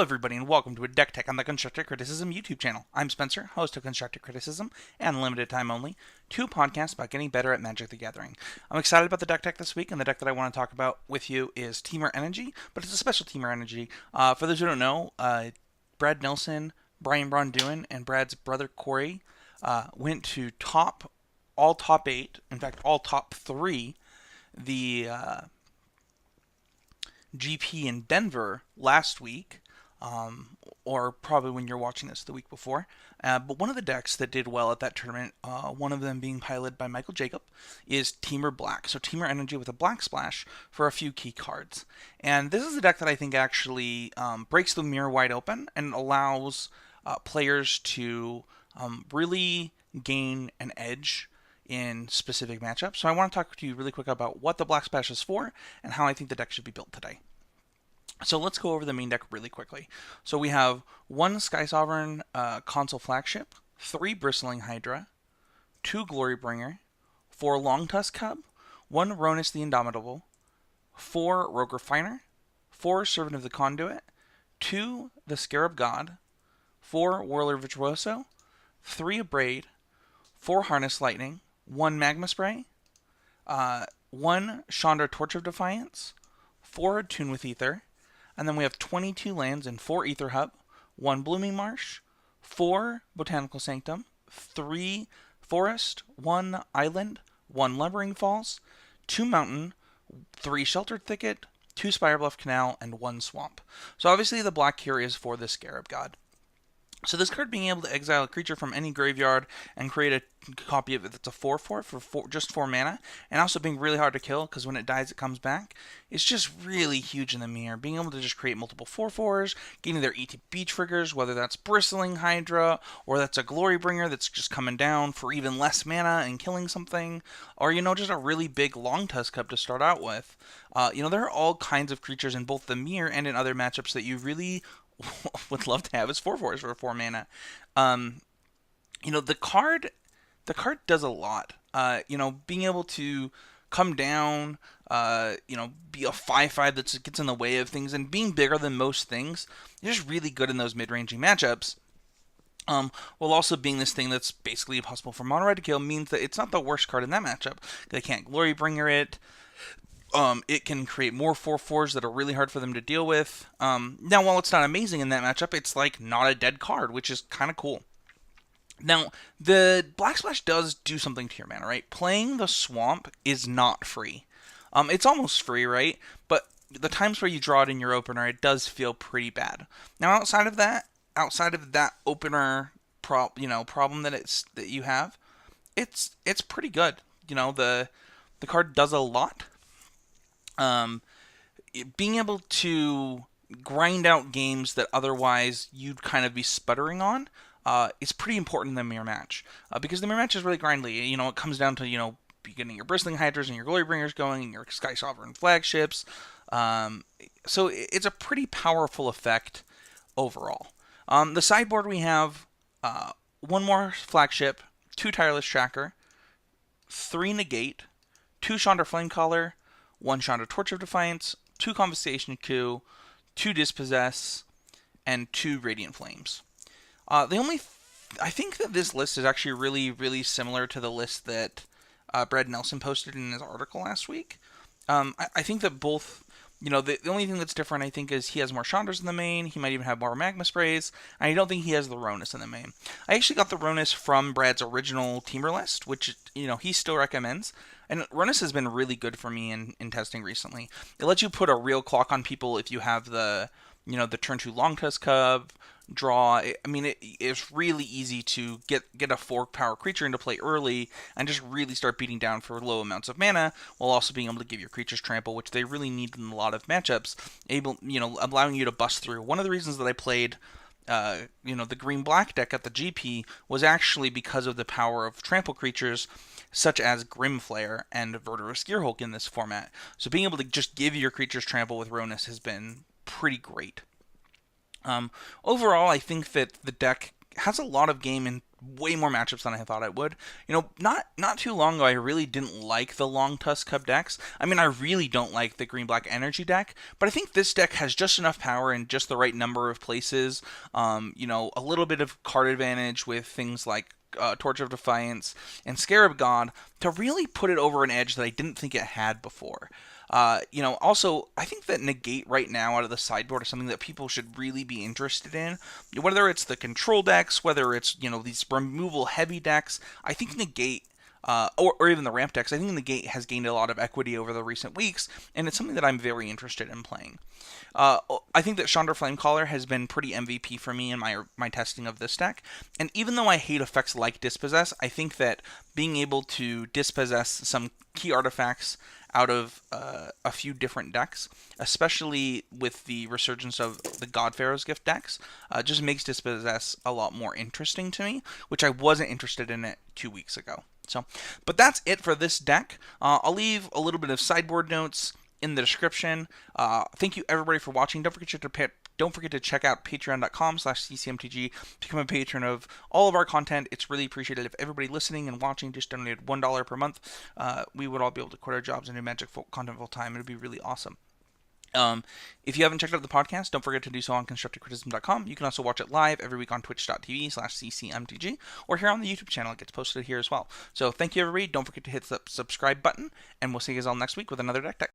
Hello everybody and welcome to a Deck Tech on the Constructive Criticism YouTube channel. I'm Spencer, host of Constructive Criticism and Limited Time Only, two podcasts about getting better at Magic the Gathering. I'm excited about the Deck Tech this week, and the deck that I want to talk about with you is Temur Energy, but it's a special Temur Energy. For those who don't know, Brad Nelson, Brian Braun-Duin, and Brad's brother Corey went to all top 8, in fact all top 3, the GP in Denver last week, or probably when you're watching this the week before. But one of the decks that did well at that tournament, one of them being piloted by Michael Jacob, is Temur Black. So Temur Energy with a black splash for a few key cards. And this is a deck that I think actually breaks the mirror wide open and allows players to really gain an edge in specific matchups. So I want to talk to you really quick about what the Black Splash is for and how I think the deck should be built today. So let's go over the main deck really quickly. So we have 1 Skysovereign Consul Flagship, 3 Bristling Hydra, 2 Glorybringer, 4 Longtusk Cub, 1 Rhonas the Indomitable, 4 Rogue Refiner, 4 Servant of the Conduit, 2 the Scarab God, 4 Whirler Virtuoso, 3 Abrade, 4 Harness Lightning, 1 Magma Spray, 1 Chandra Torch of Defiance, 4 Attune with Aether, and then we have 22 lands and 4 Aether Hub, 1 Blooming Marsh, 4 Botanical Sanctum, 3 Forest, 1 Island, 1 Lumbering Falls, 2 Mountain, 3 Sheltered Thicket, 2 Spirebluff Canal, and 1 Swamp. So obviously the black here is for the Scarab God. So this card being able to exile a creature from any graveyard and create a copy of it that's a 4/4 for just 4 mana, and also being really hard to kill because when it dies it comes back, it's just really huge in the mirror. Being able to just create multiple 4/4s, getting their ETB triggers, whether that's Bristling Hydra, or that's a Glorybringer that's just coming down for even less mana and killing something, or just a really big Longtusk Cub to start out with. There are all kinds of creatures in both the mirror and in other matchups that you really would love to have as 4/4s for 4 mana. The card does a lot. Being able to come down, be a 5/5 that gets in the way of things, and being bigger than most things, is just really good in those mid-ranging matchups. While also being this thing that's basically impossible for mono red to kill, means that it's not the worst card in that matchup. They can't Glorybringer it. It can create more 4/4s that are really hard for them to deal with. Now, while it's not amazing in that matchup, it's like not a dead card, which is kind of cool. Now, the Black Splash does do something to your mana, right? Playing the Swamp is not free. It's almost free, right? But the times where you draw it in your opener, it does feel pretty bad. Now, outside of that opener problem that you have, it's pretty good. The card does a lot. Being able to grind out games that otherwise you'd kind of be sputtering on is pretty important in the mirror match, because the mirror match is really grindly. It comes down to getting your Bristling Hydras and your Glorybringers going and your Skysovereign flagships. So it's a pretty powerful effect overall. The sideboard we have 1 more Flagship, 2 Tireless Tracker, 3 Negate, 2 Chandra Flamecaller, 1 Chandra Torch of Defiance, 2 Confiscation Coup, 2 Dispossess, and 2 Radiant Flames. I think that this list is actually really, really similar to the list that Brad Nelson posted in his article last week. I think that both, the only thing that's different, I think, is he has more Chandras in the main. He might even have more Magma Sprays. And I don't think he has the Rhonas in the main. I actually got the Rhonas from Brad's original Temur list, which, he still recommends. And Rhonas has been really good for me in testing recently. It lets you put a real clock on people if you have the turn 2 Longtusk Cub draw. It's really easy to get a 4-power creature into play early and just really start beating down for low amounts of mana, while also being able to give your creatures trample, which they really need in a lot of matchups, allowing you to bust through. One of the reasons that I played the green-black deck at the GP was actually because of the power of trample creatures such as Grimflare and Verdurous Gearhulk in this format. So being able to just give your creatures trample with Rhonas has been pretty great. Overall, I think that the deck has a lot of game in way more matchups than I thought I would. Not too long ago, I really didn't like the Longtusk Cub decks. I mean, I really don't like the Green Black Energy deck, but I think this deck has just enough power in just the right number of places. A little bit of card advantage with things like Torch of Defiance and Scarab God to really put it over an edge that I didn't think it had before. Also, I think that Negate right now out of the sideboard is something that people should really be interested in. Whether it's the control decks, whether it's, these removal heavy decks, I think Negate or even the ramp decks, I think Negate has gained a lot of equity over the recent weeks, and it's something that I'm very interested in playing. I think that Chandra Flamecaller has been pretty MVP for me in my testing of this deck, and even though I hate effects like Dispossess, I think that being able to dispossess some key artifacts out of a few different decks, especially with the resurgence of the God Pharaoh's Gift decks, just makes Dispossess a lot more interesting to me, which I wasn't interested in it 2 weeks ago. But that's it for this deck. I'll leave a little bit of sideboard notes in the description. Thank you everybody for watching. Don't forget to check out patreon.com/ccmtg to become a patron of all of our content. It's really appreciated if everybody listening and watching just donated $1 per month. We would all be able to quit our jobs and do Magic content full time. It would be really awesome. If you haven't checked out the podcast, don't forget to do so on constructivecriticism.com. You can also watch it live every week on twitch.tv/ccmtg or here on the YouTube channel. It gets posted here as well. So thank you everybody. Don't forget to hit the subscribe button, and we'll see you guys all next week with another deck.